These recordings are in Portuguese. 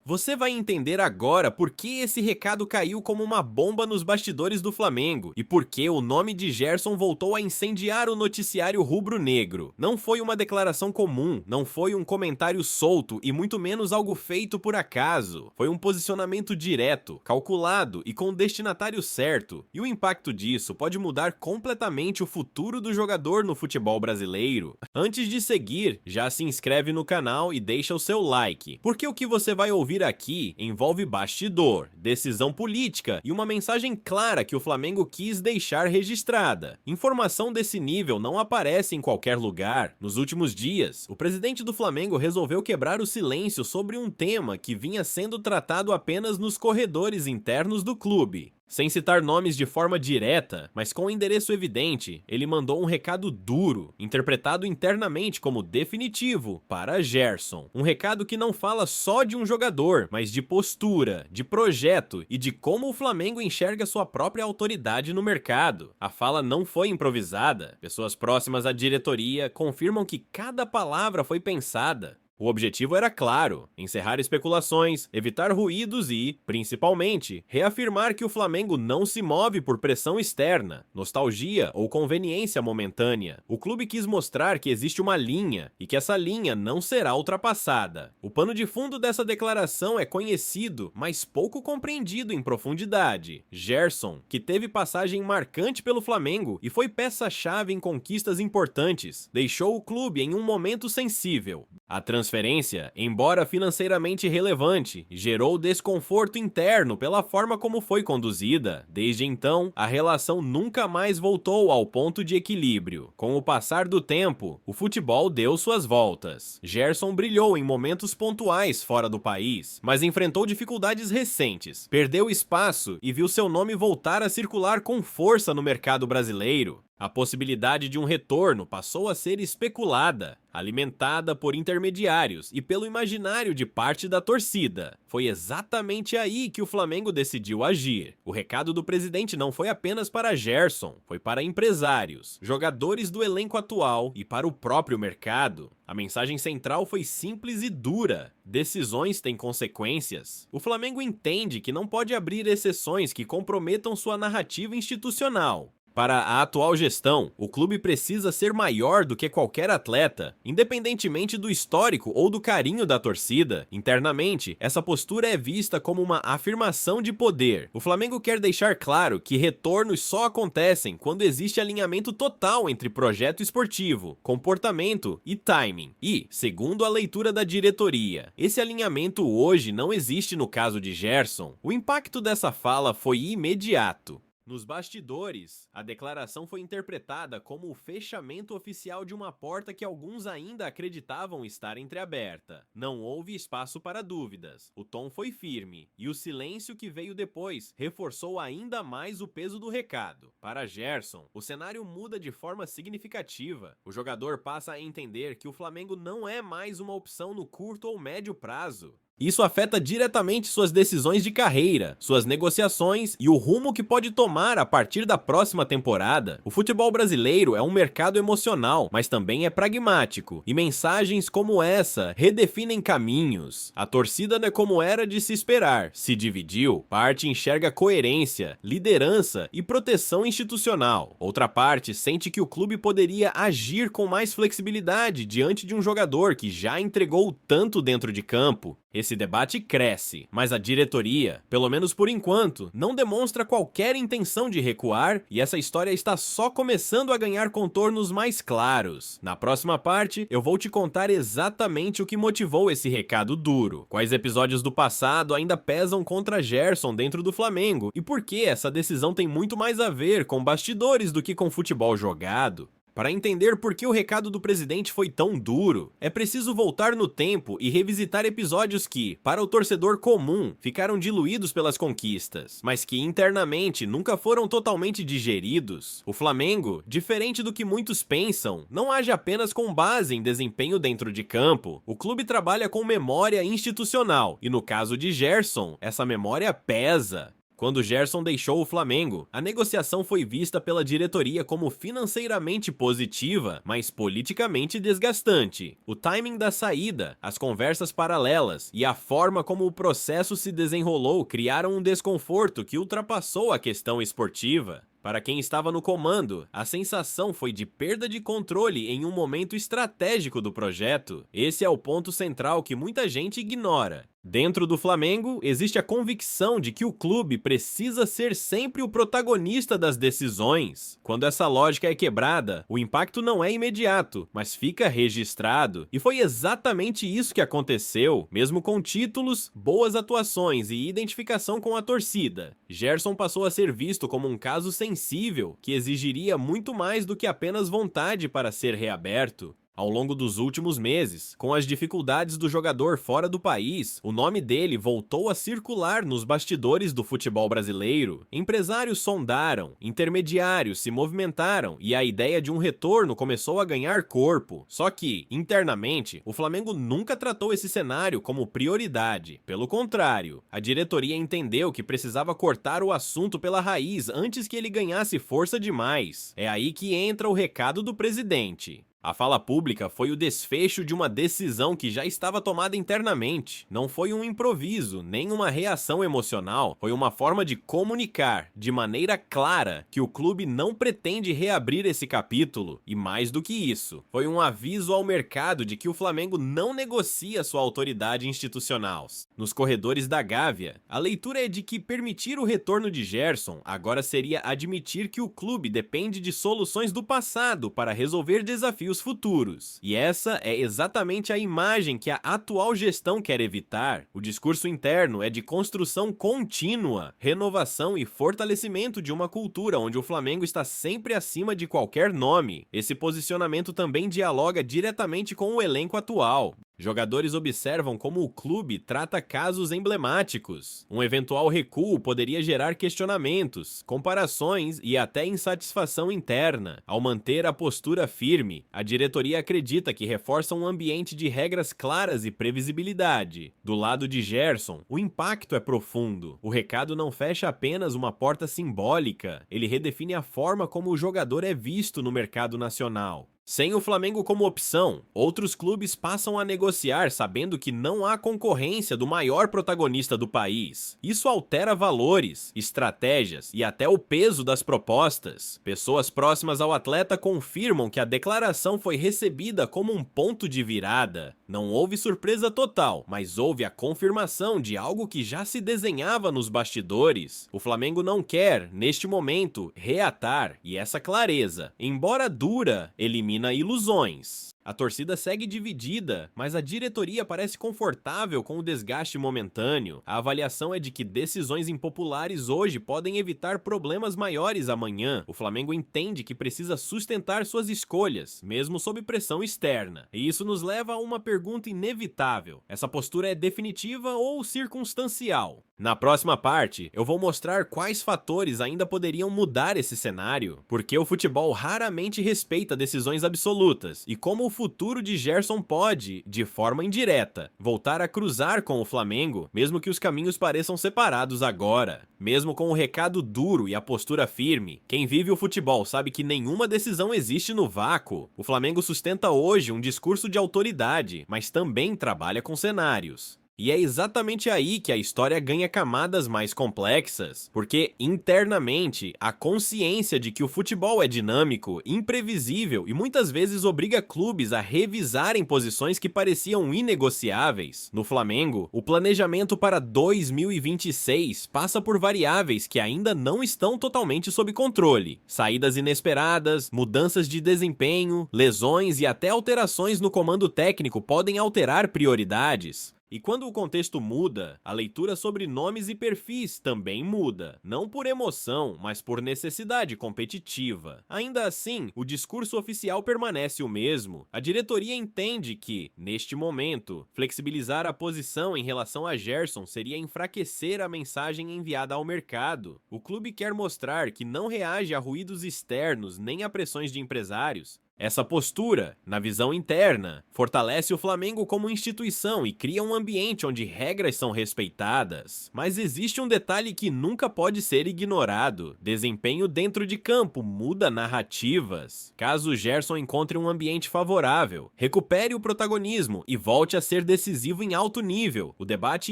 Você vai entender agora por que esse recado caiu como uma bomba nos bastidores do Flamengo e por que o nome de Gerson voltou a incendiar o noticiário rubro-negro. Não foi uma declaração comum, não foi um comentário solto e muito menos algo feito por acaso. Foi um posicionamento direto, calculado e com o destinatário certo. E o impacto disso pode mudar completamente o futuro do jogador no futebol brasileiro. Antes de seguir, já se inscreve no canal e deixa o seu like, porque o que você vai ouvir aqui envolve bastidor, decisão política e uma mensagem clara que o Flamengo quis deixar registrada. Informação desse nível não aparece em qualquer lugar. Nos últimos dias, o presidente do Flamengo resolveu quebrar o silêncio sobre um tema que vinha sendo tratado apenas nos corredores internos do clube. Sem citar nomes de forma direta, mas com endereço evidente, ele mandou um recado duro, interpretado internamente como definitivo, para Gerson. Um recado que não fala só de um jogador, mas de postura, de projeto e de como o Flamengo enxerga sua própria autoridade no mercado. A fala não foi improvisada. Pessoas próximas à diretoria confirmam que cada palavra foi pensada. O objetivo era claro: encerrar especulações, evitar ruídos e, principalmente, reafirmar que o Flamengo não se move por pressão externa, nostalgia ou conveniência momentânea. O clube quis mostrar que existe uma linha e que essa linha não será ultrapassada. O pano de fundo dessa declaração é conhecido, mas pouco compreendido em profundidade. Gerson, que teve passagem marcante pelo Flamengo e foi peça-chave em conquistas importantes, deixou o clube em um momento sensível. A transferência, embora financeiramente relevante, gerou desconforto interno pela forma como foi conduzida. Desde então, a relação nunca mais voltou ao ponto de equilíbrio. Com o passar do tempo, o futebol deu suas voltas. Gerson brilhou em momentos pontuais fora do país, mas enfrentou dificuldades recentes, perdeu espaço e viu seu nome voltar a circular com força no mercado brasileiro. A possibilidade de um retorno passou a ser especulada, alimentada por intermediários e pelo imaginário de parte da torcida. Foi exatamente aí que o Flamengo decidiu agir. O recado do presidente não foi apenas para Gerson, foi para empresários, jogadores do elenco atual e para o próprio mercado. A mensagem central foi simples e dura: decisões têm consequências. O Flamengo entende que não pode abrir exceções que comprometam sua narrativa institucional. Para a atual gestão, o clube precisa ser maior do que qualquer atleta, independentemente do histórico ou do carinho da torcida. Internamente, essa postura é vista como uma afirmação de poder. O Flamengo quer deixar claro que retornos só acontecem quando existe alinhamento total entre projeto esportivo, comportamento e timing. E, segundo a leitura da diretoria, esse alinhamento hoje não existe no caso de Gerson. O impacto dessa fala foi imediato. Nos bastidores, a declaração foi interpretada como o fechamento oficial de uma porta que alguns ainda acreditavam estar entreaberta. Não houve espaço para dúvidas, o tom foi firme, e o silêncio que veio depois reforçou ainda mais o peso do recado. Para Gerson, o cenário muda de forma significativa. O jogador passa a entender que o Flamengo não é mais uma opção no curto ou médio prazo. Isso afeta diretamente suas decisões de carreira, suas negociações e o rumo que pode tomar a partir da próxima temporada. O futebol brasileiro é um mercado emocional, mas também é pragmático, e mensagens como essa redefinem caminhos. A torcida não é como era de se esperar, se dividiu. Parte enxerga coerência, liderança e proteção institucional. Outra parte sente que o clube poderia agir com mais flexibilidade diante de um jogador que já entregou tanto dentro de campo. Esse debate cresce, mas a diretoria, pelo menos por enquanto, não demonstra qualquer intenção de recuar e essa história está só começando a ganhar contornos mais claros. Na próxima parte, eu vou te contar exatamente o que motivou esse recado duro, quais episódios do passado ainda pesam contra Gerson dentro do Flamengo e por que essa decisão tem muito mais a ver com bastidores do que com futebol jogado. Para entender por que o recado do presidente foi tão duro, é preciso voltar no tempo e revisitar episódios que, para o torcedor comum, ficaram diluídos pelas conquistas, mas que internamente nunca foram totalmente digeridos. O Flamengo, diferente do que muitos pensam, não age apenas com base em desempenho dentro de campo. O clube trabalha com memória institucional, e no caso de Gerson, essa memória pesa. Quando Gerson deixou o Flamengo, a negociação foi vista pela diretoria como financeiramente positiva, mas politicamente desgastante. O timing da saída, as conversas paralelas e a forma como o processo se desenrolou criaram um desconforto que ultrapassou a questão esportiva. Para quem estava no comando, a sensação foi de perda de controle em um momento estratégico do projeto. Esse é o ponto central que muita gente ignora. Dentro do Flamengo, existe a convicção de que o clube precisa ser sempre o protagonista das decisões. Quando essa lógica é quebrada, o impacto não é imediato, mas fica registrado. E foi exatamente isso que aconteceu, mesmo com títulos, boas atuações e identificação com a torcida. Gerson passou a ser visto como um caso sensível, que exigiria muito mais do que apenas vontade para ser reaberto. Ao longo dos últimos meses, com as dificuldades do jogador fora do país, o nome dele voltou a circular nos bastidores do futebol brasileiro. Empresários sondaram, intermediários se movimentaram e a ideia de um retorno começou a ganhar corpo. Só que, internamente, o Flamengo nunca tratou esse cenário como prioridade. Pelo contrário, a diretoria entendeu que precisava cortar o assunto pela raiz antes que ele ganhasse força demais. É aí que entra o recado do presidente. A fala pública foi o desfecho de uma decisão que já estava tomada internamente. Não foi um improviso, nem uma reação emocional. Foi uma forma de comunicar, de maneira clara, que o clube não pretende reabrir esse capítulo. E mais do que isso, foi um aviso ao mercado de que o Flamengo não negocia sua autoridade institucional. Nos corredores da Gávea, a leitura é de que permitir o retorno de Gerson agora seria admitir que o clube depende de soluções do passado para resolver desafios futuros. E essa é exatamente a imagem que a atual gestão quer evitar. O discurso interno é de construção contínua, renovação e fortalecimento de uma cultura onde o Flamengo está sempre acima de qualquer nome. Esse posicionamento também dialoga diretamente com o elenco atual. Jogadores observam como o clube trata casos emblemáticos. Um eventual recuo poderia gerar questionamentos, comparações e até insatisfação interna. Ao manter a postura firme, a diretoria acredita que reforça um ambiente de regras claras e previsibilidade. Do lado de Gerson, o impacto é profundo. O recado não fecha apenas uma porta simbólica, ele redefine a forma como o jogador é visto no mercado nacional. Sem o Flamengo como opção, outros clubes passam a negociar sabendo que não há concorrência do maior protagonista do país. Isso altera valores, estratégias e até o peso das propostas. Pessoas próximas ao atleta confirmam que a declaração foi recebida como um ponto de virada. Não houve surpresa total, mas houve a confirmação de algo que já se desenhava nos bastidores. O Flamengo não quer, neste momento, reatar, e essa clareza, embora dura, elimina ilusões. A torcida segue dividida, mas a diretoria parece confortável com o desgaste momentâneo. A avaliação é de que decisões impopulares hoje podem evitar problemas maiores amanhã. O Flamengo entende que precisa sustentar suas escolhas, mesmo sob pressão externa. E isso nos leva a uma pergunta inevitável. Essa postura é definitiva ou circunstancial? Na próxima parte, eu vou mostrar quais fatores ainda poderiam mudar esse cenário, porque o futebol raramente respeita decisões absolutas, e como o futuro de Gerson pode, de forma indireta, voltar a cruzar com o Flamengo, mesmo que os caminhos pareçam separados agora. Mesmo com o recado duro e a postura firme, quem vive o futebol sabe que nenhuma decisão existe no vácuo. O Flamengo sustenta hoje um discurso de autoridade, mas também trabalha com cenários. E é exatamente aí que a história ganha camadas mais complexas, porque internamente a consciência de que o futebol é dinâmico, imprevisível e muitas vezes obriga clubes a revisarem posições que pareciam inegociáveis. No Flamengo, o planejamento para 2026 passa por variáveis que ainda não estão totalmente sob controle. Saídas inesperadas, mudanças de desempenho, lesões e até alterações no comando técnico podem alterar prioridades. E quando o contexto muda, a leitura sobre nomes e perfis também muda. Não por emoção, mas por necessidade competitiva. Ainda assim, o discurso oficial permanece o mesmo. A diretoria entende que, neste momento, flexibilizar a posição em relação a Gerson seria enfraquecer a mensagem enviada ao mercado. O clube quer mostrar que não reage a ruídos externos nem a pressões de empresários, Essa postura, na visão interna, fortalece o Flamengo como instituição e cria um ambiente onde regras são respeitadas. Mas existe um detalhe que nunca pode ser ignorado: desempenho dentro de campo muda narrativas. Caso Gerson encontre um ambiente favorável, recupere o protagonismo e volte a ser decisivo em alto nível, o debate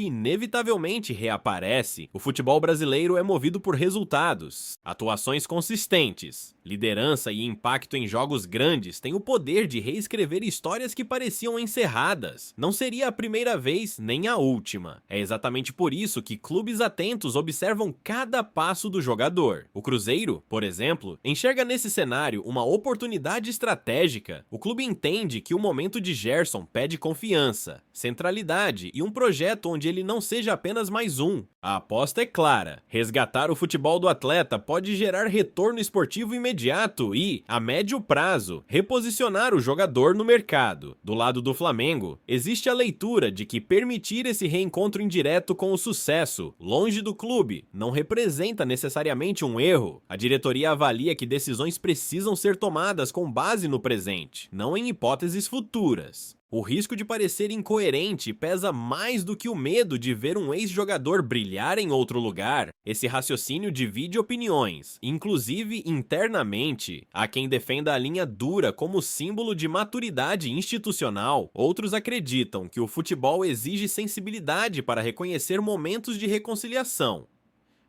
inevitavelmente reaparece. O futebol brasileiro é movido por resultados, atuações consistentes. Liderança e impacto em jogos grandes têm o poder de reescrever histórias que pareciam encerradas. Não seria a primeira vez nem a última. É exatamente por isso que clubes atentos observam cada passo do jogador. O Cruzeiro, por exemplo, enxerga nesse cenário uma oportunidade estratégica. O clube entende que o momento de Gerson pede confiança, centralidade e um projeto onde ele não seja apenas mais um. A aposta é clara: resgatar o futebol do atleta pode gerar retorno esportivo imediato e, a médio prazo, reposicionar o jogador no mercado. Do lado do Flamengo, existe a leitura de que permitir esse reencontro indireto com o sucesso, longe do clube, não representa necessariamente um erro. A diretoria avalia que decisões precisam ser tomadas com base no presente, não em hipóteses futuras. O risco de parecer incoerente pesa mais do que o medo de ver um ex-jogador brilhar em outro lugar. Esse raciocínio divide opiniões, inclusive internamente. Há quem defenda a linha dura como símbolo de maturidade institucional. Outros acreditam que o futebol exige sensibilidade para reconhecer momentos de reconciliação.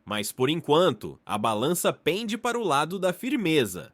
Mas por enquanto, a balança pende para o lado da firmeza.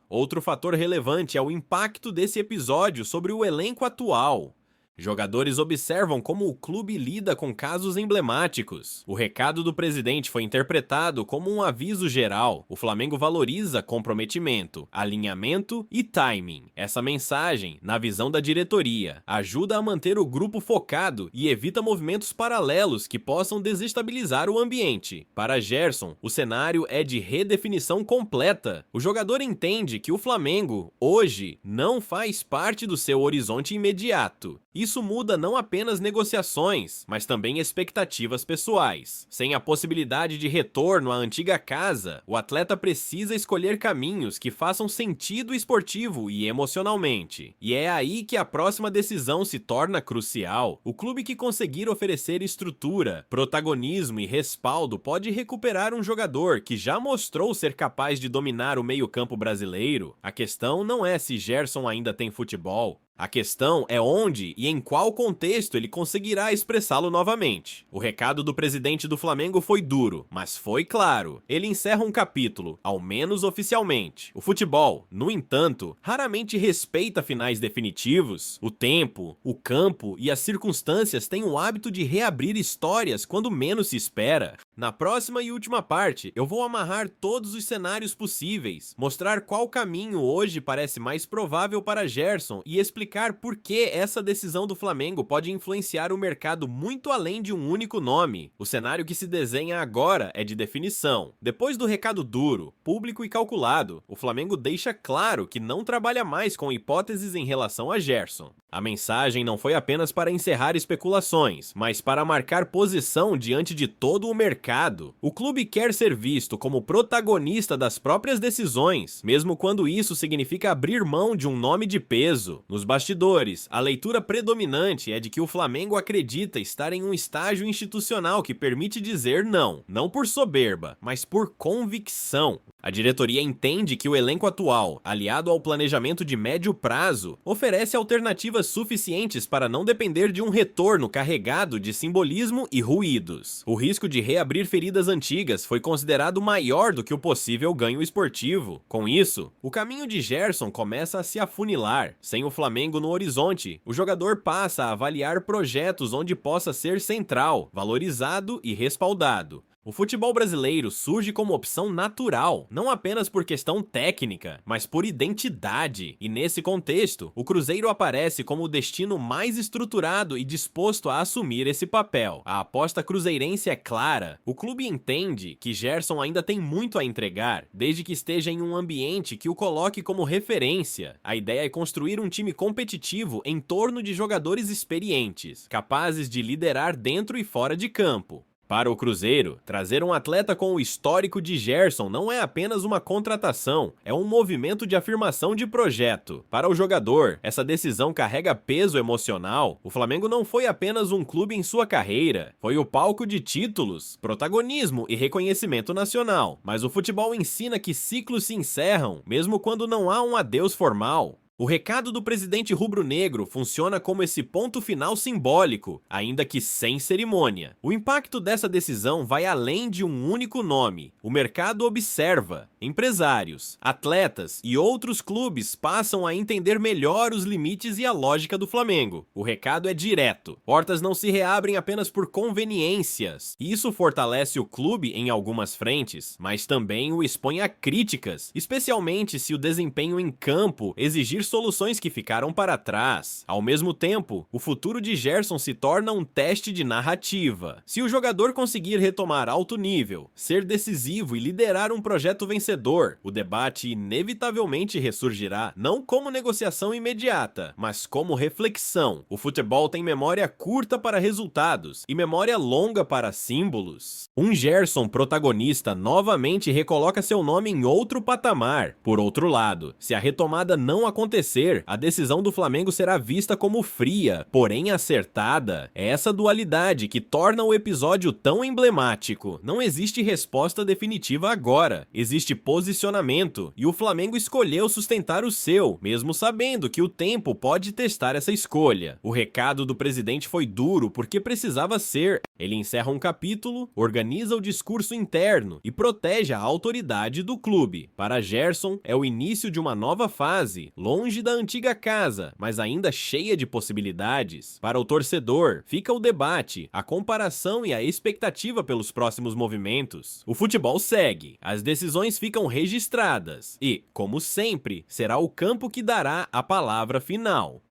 Outro fator relevante é o impacto desse episódio sobre o elenco atual. Jogadores observam como o clube lida com casos emblemáticos. O recado do presidente foi interpretado como um aviso geral. O Flamengo valoriza comprometimento, alinhamento e timing. Essa mensagem, na visão da diretoria, ajuda a manter o grupo focado e evita movimentos paralelos que possam desestabilizar o ambiente. Para Gerson, o cenário é de redefinição completa. O jogador entende que o Flamengo, hoje, não faz parte do seu horizonte imediato. Isso muda não apenas negociações, mas também expectativas pessoais. Sem a possibilidade de retorno à antiga casa, o atleta precisa escolher caminhos que façam sentido esportivo e emocionalmente. E é aí que a próxima decisão se torna crucial. O clube que conseguir oferecer estrutura, protagonismo e respaldo pode recuperar um jogador que já mostrou ser capaz de dominar o meio-campo brasileiro. A questão não é se Gerson ainda tem futebol. A questão é onde e em qual contexto ele conseguirá expressá-lo novamente. O recado do presidente do Flamengo foi duro, mas foi claro. Ele encerra um capítulo, ao menos oficialmente. O futebol, no entanto, raramente respeita finais definitivos. O tempo, o campo e as circunstâncias têm o hábito de reabrir histórias quando menos se espera. Na próxima e última parte, eu vou amarrar todos os cenários possíveis, mostrar qual caminho hoje parece mais provável para Gerson e explicar por que essa decisão do Flamengo pode influenciar o mercado muito além de um único nome. O cenário que se desenha agora é de definição. Depois do recado duro, público e calculado, o Flamengo deixa claro que não trabalha mais com hipóteses em relação a Gerson. A mensagem não foi apenas para encerrar especulações, mas para marcar posição diante de todo o mercado. O clube quer ser visto como protagonista das próprias decisões, mesmo quando isso significa abrir mão de um nome de peso. Nos bastidores, a leitura predominante é de que o Flamengo acredita estar em um estágio institucional que permite dizer não, não por soberba, mas por convicção. A diretoria entende que o elenco atual, aliado ao planejamento de médio prazo, oferece alternativas suficientes para não depender de um retorno carregado de simbolismo e ruídos. O risco de reabrir feridas antigas foi considerado maior do que o possível ganho esportivo. Com isso, o caminho de Gerson começa a se afunilar. Sem o Flamengo no horizonte, o jogador passa a avaliar projetos onde possa ser central, valorizado e respaldado. O futebol brasileiro surge como opção natural, não apenas por questão técnica, mas por identidade. E nesse contexto, o Cruzeiro aparece como o destino mais estruturado e disposto a assumir esse papel. A aposta cruzeirense é clara. O clube entende que Gerson ainda tem muito a entregar, desde que esteja em um ambiente que o coloque como referência. A ideia é construir um time competitivo em torno de jogadores experientes, capazes de liderar dentro e fora de campo. Para o Cruzeiro, trazer um atleta com o histórico de Gerson não é apenas uma contratação, é um movimento de afirmação de projeto. Para o jogador, essa decisão carrega peso emocional. O Flamengo não foi apenas um clube em sua carreira, foi o palco de títulos, protagonismo e reconhecimento nacional. Mas o futebol ensina que ciclos se encerram, mesmo quando não há um adeus formal. O recado do presidente rubro-negro funciona como esse ponto final simbólico, ainda que sem cerimônia. O impacto dessa decisão vai além de um único nome. O mercado observa. Empresários, atletas e outros clubes passam a entender melhor os limites e a lógica do Flamengo. O recado é direto. Portas não se reabrem apenas por conveniências. Isso fortalece o clube em algumas frentes, mas também o expõe a críticas, especialmente se o desempenho em campo exigir soluções que ficaram para trás. Ao mesmo tempo, o futuro de Gerson se torna um teste de narrativa. Se o jogador conseguir retomar alto nível, ser decisivo e liderar um projeto vencedor, o debate inevitavelmente ressurgirá, não como negociação imediata, mas como reflexão. O futebol tem memória curta para resultados e memória longa para símbolos. Um Gerson protagonista novamente recoloca seu nome em outro patamar. Por outro lado, se a retomada não acontecer, a decisão do Flamengo será vista como fria, porém acertada. É essa dualidade que torna o episódio tão emblemático. Não existe resposta definitiva agora, existe posicionamento, e o Flamengo escolheu sustentar o seu, mesmo sabendo que o tempo pode testar essa escolha. O recado do presidente foi duro porque precisava ser. Ele encerra um capítulo, organiza o discurso interno e protege a autoridade do clube. Para Gerson, é o início de uma nova fase, longe da antiga casa, mas ainda cheia de possibilidades. Para o torcedor, fica o debate, a comparação e a expectativa pelos próximos movimentos. O futebol segue, as decisões ficam registradas e, como sempre, será o campo que dará a palavra final.